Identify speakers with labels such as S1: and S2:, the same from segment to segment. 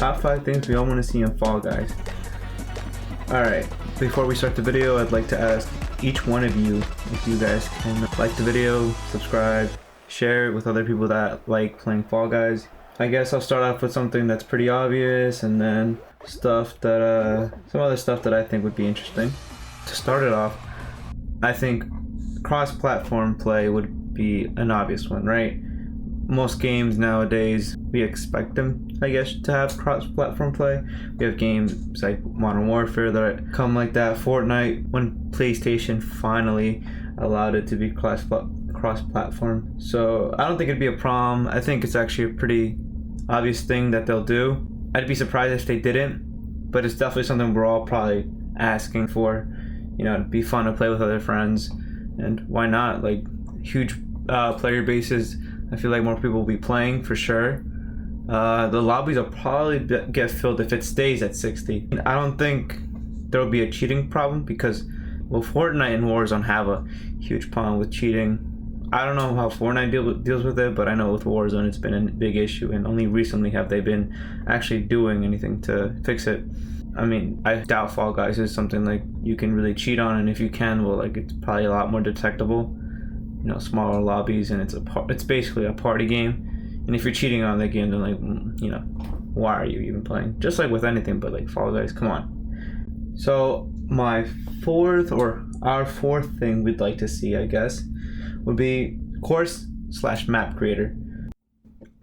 S1: top 5 things we all want to see in Fall Guys. Alright, before we start the video, I'd like to ask each one of you if you guys can like the video, subscribe, share it with other people that like playing Fall Guys. I guess I'll start off with something that's pretty obvious, and then stuff that some other stuff that I think would be interesting. To start it off, I think cross-platform play would be an obvious one, right? Most games nowadays, we expect them, I guess, to have cross-platform play. We have games like Modern Warfare that come like that. Fortnite, when PlayStation finally allowed it to be cross-platform. So I don't think it'd be a problem. I think it's actually a pretty obvious thing that they'll do. I'd be surprised if they didn't, but it's definitely something we're all probably asking for. You know, it'd be fun to play with other friends, and why not? Like, huge player bases, I feel like more people will be playing for sure. The lobbies will probably get filled if it stays at 60. I don't think there'll be a cheating problem because, well, Fortnite and Warzone have a huge problem with cheating. I don't know how Fortnite deals with it, but I know with Warzone it's been a big issue, and only recently have they been actually doing anything to fix it. I mean, I doubt Fall Guys is something like you can really cheat on, and if you can, well, like, it's probably a lot more detectable. You know, smaller lobbies, and it's basically a party game. And if you're cheating on the game, then, like, you know, why are you even playing? Just like with anything, but like Fall Guys, come on. So our fourth thing we'd like to see, I guess, would be Corse/map creator.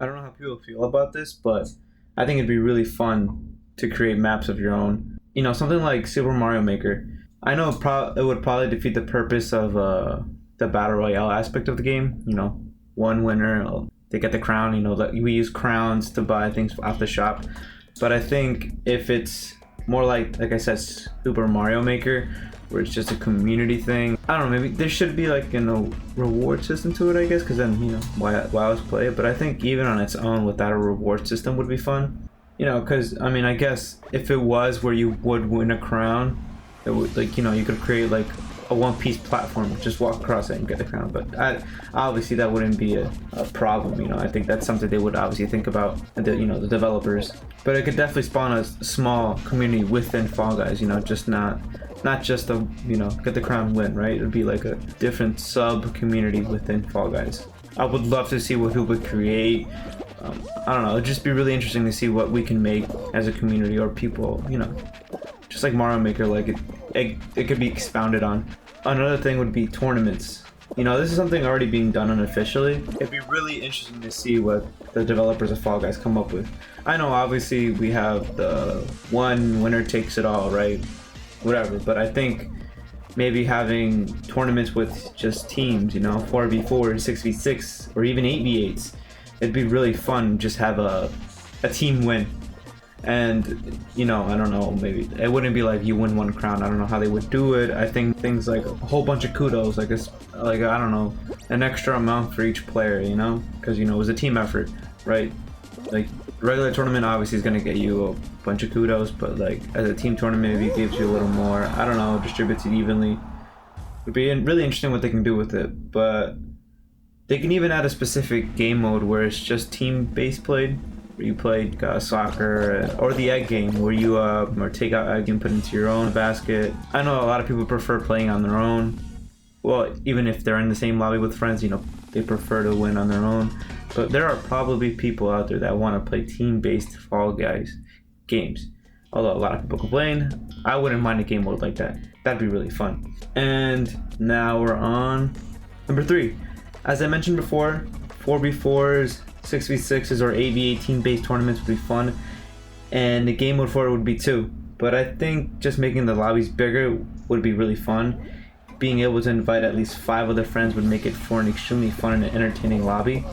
S1: I don't know how people feel about this, but I think it'd be really fun to create maps of your own. You know, something like Super Mario Maker. I know it would probably defeat the purpose of the battle royale aspect of the game. You know, one winner, they get the crown. You know, we use crowns to buy things off the shop. But I think if it's more like I said, Super Mario Maker, where it's just a community thing, I don't know, maybe there should be like a reward system to it, I guess, because then, you know, why else play it? But I think even on its own without a reward system would be fun. You know, because, I mean, I guess if it was where you would win a crown, it would, like, you know, you could create like a one-piece platform, just walk across it and get the crown. But obviously that wouldn't be a problem. You know, I think that's something they would obviously think about, you know, the developers. But it could definitely spawn a small community within Fall Guys. You know, just not just a, you know, get the crown, win, right? It would be like a different sub community within Fall Guys. I would love to see what people would create. I don't know, it'd just be really interesting to see what we can make as a community, or people, you know, just like Mario Maker, like it could be expounded on. Another thing would be tournaments. You know, this is something already being done unofficially. It'd be really interesting to see what the developers of Fall Guys come up with. I know obviously we have the one winner takes it all, right? Whatever, but I think maybe having tournaments with just teams, you know, 4v4, 6v6, or even 8v8s. It'd be really fun, just have a team win. And, you know, I don't know, maybe it wouldn't be like you win one crown. I don't know how they would do it. I think things like a whole bunch of kudos, like I don't know, an extra amount for each player, you know, because, you know, it was a team effort, right? Like, regular tournament obviously is going to get you a bunch of kudos, but like as a team tournament, maybe it gives you a little more. I don't know, distributes it evenly. It'd be really interesting what they can do with it. But they can even add a specific game mode where it's just team-based played, where you play soccer, or the egg game, where you or take out egg and put into your own basket. I know a lot of people prefer playing on their own. Well, even if they're in the same lobby with friends, you know, they prefer to win on their own. But there are probably people out there that want to play team-based Fall Guys games. Although a lot of people complain, I wouldn't mind a game mode like that. That'd be really fun. And now we're on number 3. As I mentioned before, 4v4s, 6v6s, or 8v8 team-based tournaments would be fun, and the game mode for it would be 2. But I think just making the lobbies bigger would be really fun. Being able to invite at least 5 other friends would make it for an extremely fun and entertaining lobby.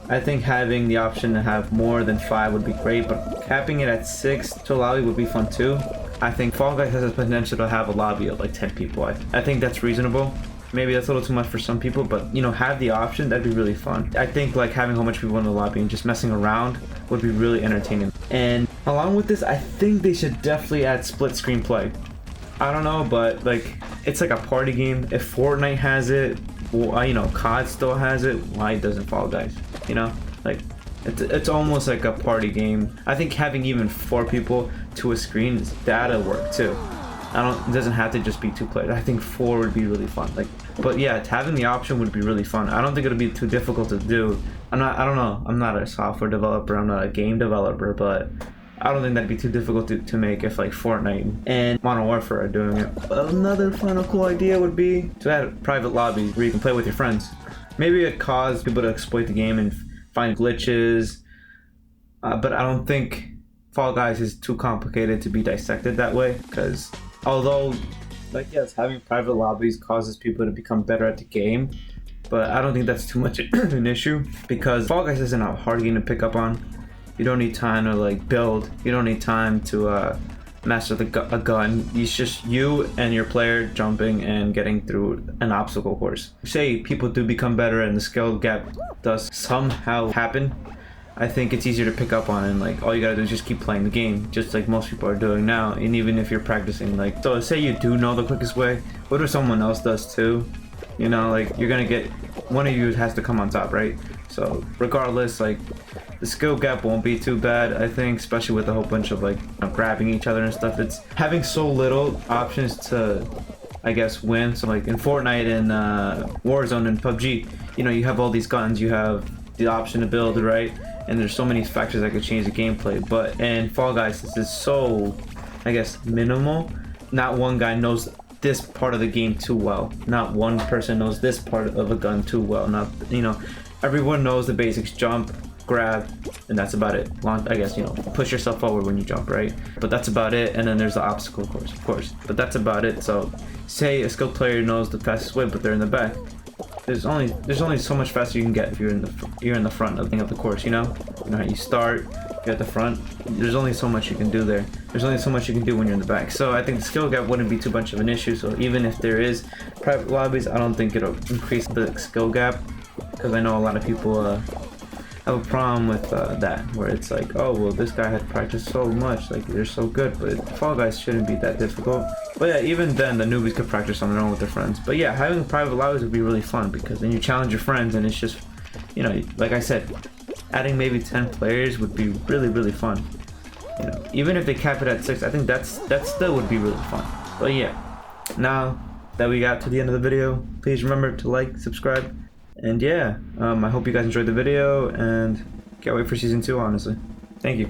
S1: I think having the option to have more than 5 would be great, but capping it at 6 to a lobby would be fun too. I think Fall Guys has the potential to have a lobby of like 10 people. I think that's reasonable. Maybe that's a little too much for some people, but, you know, have the option, that'd be really fun. I think like having a whole bunch of people in the lobby and just messing around would be really entertaining. And along with this, I think they should definitely add split screen play. I don't know, but like, it's like a party game. If Fortnite has it, well, you know, COD still has it, why doesn't Fall Guys? You know, like, It's almost like a party game. I think having even 4 people to a screen, that'll work too. It doesn't have to just be 2 players. I think 4 would be really fun. But yeah, having the option would be really fun. I don't think it'll be too difficult to do. I don't know. I'm not a software developer. I'm not a game developer, but I don't think that'd be too difficult to make if like Fortnite and Modern Warfare are doing it. Another fun, cool idea would be to add private lobbies where you can play with your friends. Maybe it cause people to exploit the game and find glitches, but I don't think Fall Guys is too complicated to be dissected that way, because although, like, yes, having private lobbies causes people to become better at the game, but I don't think that's too much an issue, because Fall Guys isn't a hard game to pick up on. You don't need time to like build. You don't need time to master a gun. It's just you and your player jumping and getting through an obstacle course. Say people do become better and the skill gap does somehow happen, I think it's easier to pick up on, and like all you gotta do is just keep playing the game, just like most people are doing now. And even if you're practicing, like, so say you do know the quickest way, what if someone else does too? You know, like, you're gonna get, one of you has to come on top, right? So regardless, like, the skill gap won't be too bad, I think, especially with a whole bunch of like grabbing each other and stuff. It's having so little options to, I guess, win. So like in Fortnite and Warzone and PUBG, you know, you have all these guns, you have the option to build, right? And there's so many factors that could change the gameplay. But in Fall Guys, this is so, I guess, minimal. Not one guy knows this part of the game too well. Not one person knows this part of a gun too well. Not, you know, everyone knows the basics: jump, grab, and that's about it. I guess, you know, push yourself forward when you jump, right? But that's about it. And then there's the obstacle course, of course, but that's about it. So say a skilled player knows the fastest way, but they're in the back. There's only so much faster you can get if you're in the front of the course, you know? You know how you start, you're at the front. There's only so much you can do there. There's only so much you can do when you're in the back. So I think the skill gap wouldn't be too much of an issue. So even if there is private lobbies, I don't think it'll increase the skill gap, because I know a lot of people have a problem with that, where it's like, oh well, this guy had practiced so much, like they're so good. But Fall Guys shouldn't be that difficult. But yeah, even then the newbies could practice on their own with their friends. But yeah, having private lobbies would be really fun, because then you challenge your friends, and it's just, you know, like I said, adding maybe 10 players would be really fun. You know, even if they cap it at 6, I think that still would be really fun. But yeah, now that we got to the end of the video, please remember to like, subscribe. And yeah, I hope you guys enjoyed the video, and can't wait for season 2, honestly. Thank you.